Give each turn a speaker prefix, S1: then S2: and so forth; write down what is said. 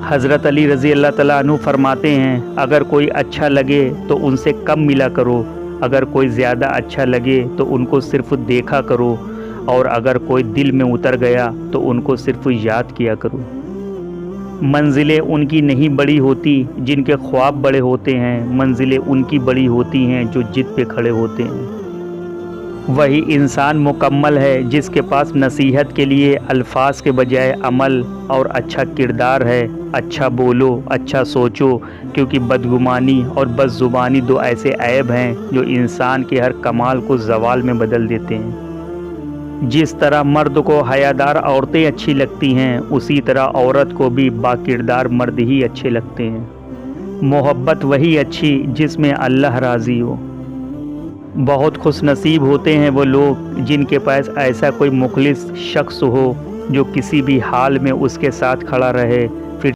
S1: حضرت علی رضی اللہ تعالیٰ عنہ فرماتے ہیں، اگر کوئی اچھا لگے تو ان سے کم ملا کرو، اگر کوئی زیادہ اچھا لگے تو ان کو صرف دیکھا کرو، اور اگر کوئی دل میں اتر گیا تو ان کو صرف یاد کیا کرو۔ منزلیں ان کی نہیں بڑی ہوتی جن کے خواب بڑے ہوتے ہیں، منزلیں ان کی بڑی ہوتی ہیں جو ضد پہ کھڑے ہوتے ہیں۔ وہی انسان مکمل ہے جس کے پاس نصیحت کے لیے الفاظ کے بجائے عمل اور اچھا کردار ہے۔ اچھا بولو، اچھا سوچو، کیونکہ بدگمانی اور بد زبانی دو ایسے عیب ہیں جو انسان کے ہر کمال کو زوال میں بدل دیتے ہیں۔ جس طرح مرد کو حیادار عورتیں اچھی لگتی ہیں، اسی طرح عورت کو بھی باکردار مرد ہی اچھے لگتے ہیں۔ محبت وہی اچھی جس میں اللہ راضی ہو۔ بہت خوش نصیب ہوتے ہیں وہ لوگ جن کے پاس ایسا کوئی مخلص شخص ہو جو کسی بھی حال میں اس کے ساتھ کھڑا رہے،